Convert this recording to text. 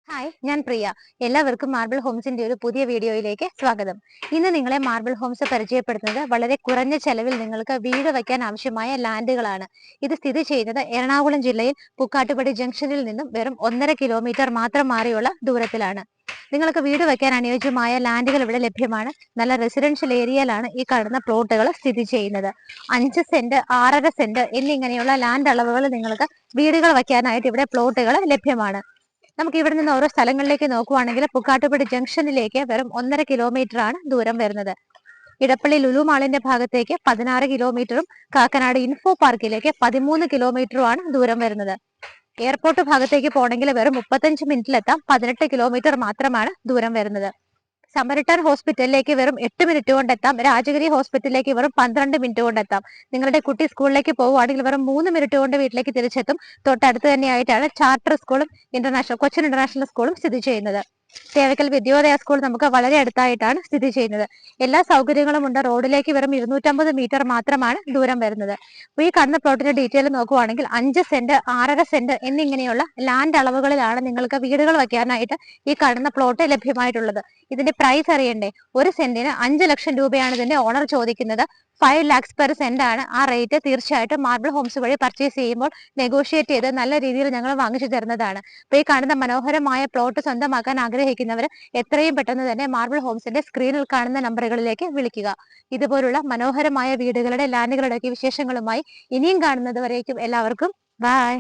Hi, ഞാൻ പ്രിയ. എല്ലാവർക്കും marble ഹോംസിന്റെ ഒരു പുതിയ വീഡിയോയിലേക്ക് സ്വാഗതം. ഇന്ന് നിങ്ങളെ മാർബിൾ ഹോംസ് പരിചയപ്പെടുത്തുന്നത് വളരെ കുറഞ്ഞ ചെലവിൽ നിങ്ങൾക്ക് വീട് വയ്ക്കാൻ ആവശ്യമായ ലാൻഡുകളാണ്. ഇത് സ്ഥിതി ചെയ്യുന്നത് എറണാകുളം ജില്ലയിൽ പുക്കാട്ടുപടി ജംഗ്ഷനിൽ നിന്നും വെറും 1.5 കിലോമീറ്റർ മാത്രം മാറിയുള്ള ദൂരത്തിലാണ്. നിങ്ങൾക്ക് വീട് വയ്ക്കാൻ അനുയോജ്യമായ ലാൻഡുകൾ ഇവിടെ ലഭ്യമാണ്. നല്ല റെസിഡൻഷ്യൽ ഏരിയയിലാണ് ഈ കാണുന്ന പ്ലോട്ടുകൾ സ്ഥിതി ചെയ്യുന്നത്. 5 സെന്റ്, 6.5 സെന്റ് എന്നിങ്ങനെയുള്ള ലാൻഡ് അളവുകൾ നിങ്ങൾക്ക് വീടുകൾ വയ്ക്കാനായിട്ട് ഇവിടെ പ്ലോട്ടുകൾ ലഭ്യമാണ്. നമുക്ക് ഇവിടെ നിന്ന് ഓരോ സ്ഥലങ്ങളിലേക്ക് നോക്കുവാണെങ്കിൽ പുക്കാട്ടുപടി ജംഗ്ഷനിലേക്ക് വെറും 1.5 കിലോമീറ്റർ ആണ് ദൂരം വരുന്നത്. ഇടപ്പള്ളി ലുലു മാളിന്റെ ഭാഗത്തേക്ക് 16 കിലോമീറ്ററും കാക്കനാട് ഇൻഫോ പാർക്കിലേക്ക് 13 കിലോമീറ്ററുമാണ് ദൂരം വരുന്നത്. എയർപോർട്ട് ഭാഗത്തേക്ക് പോകണമെങ്കിൽ വെറും 35 മിനിറ്റിലെത്താം. 18 കിലോമീറ്റർ മാത്രമാണ് ദൂരം വരുന്നത്. സമരട്ടൻ ഹോസ്പിറ്റലിലേക്ക് വെറും 8 മിനിറ്റ് കൊണ്ടെത്താം. രാജഗിരി ഹോസ്പിറ്റലിലേക്ക് വെറും 12 മിനിറ്റ് കൊണ്ടെത്താം. നിങ്ങളുടെ കുട്ടി സ്കൂളിലേക്ക് പോവുകയാണെങ്കിൽ വെറും 3 മിനിറ്റ് കൊണ്ട് വീട്ടിലേക്ക് തിരിച്ചെത്തും. തൊട്ടടുത്ത് തന്നെയായിട്ടാണ് ചാർട്ടർ സ്കൂളും കൊച്ചിൻ ഇന്റർനാഷണൽ സ്കൂളും സ്ഥിതി ചെയ്യുന്നത്. തേവക്കൽ വിദ്യോദയ സ്കൂൾ നമുക്ക് വളരെ അടുത്തായിട്ടാണ് സ്ഥിതി ചെയ്യുന്നത്. എല്ലാ സൗകര്യങ്ങളും ഉണ്ട്. റോഡിലേക്ക് വെറും 250 മീറ്റർ മാത്രമാണ് ദൂരം വരുന്നത്. ഈ കാണുന്ന പ്ലോട്ടിന്റെ ഡീറ്റെയിൽ നോക്കുവാണെങ്കിൽ 5 സെന്റ്, 6.5 സെന്റ് എന്നിങ്ങനെയുള്ള ലാൻഡ് അളവുകളിലാണ് നിങ്ങൾക്ക് വീടുകൾ വയ്ക്കാനായിട്ട് ഈ കാണുന്ന പ്ലോട്ട് ലഭ്യമായിട്ടുള്ളത്. ഇതിന്റെ പ്രൈസ് അറിയണ്ടേ? ഒരു സെന്റിന് 5 ലക്ഷം രൂപയാണ് ഇതിന്റെ ഓണർ ചോദിക്കുന്നത്. 5 lakhs പെർ സെന്റ് ആണ് ആ റേറ്റ്. തീർച്ചയായിട്ടും മാർബിൾ ഹോംസ് വഴി പർച്ചേസ് ചെയ്യുമ്പോൾ നെഗോഷിയേറ്റ് ചെയ്ത് നല്ല രീതിയിൽ ഞങ്ങൾ വാങ്ങിച്ചു തരുന്നതാണ്. അപ്പൊ ഈ കാണുന്ന മനോഹരമായ പ്ലോട്ട് സ്വന്തമാക്കാൻ ആഗ്രഹിക്കുന്നവർ എത്രയും പെട്ടെന്ന് തന്നെ മാർബിൾ ഹോംസിന്റെ സ്ക്രീനിൽ കാണുന്ന നമ്പറുകളിലേക്ക് വിളിക്കുക. ഇതുപോലുള്ള മനോഹരമായ വീടുകളുടെ ലാൻഡുകളുടെ വിശേഷങ്ങളുമായി ഇനിയും കാണുന്നത് വരേക്കും എല്ലാവർക്കും ബൈ.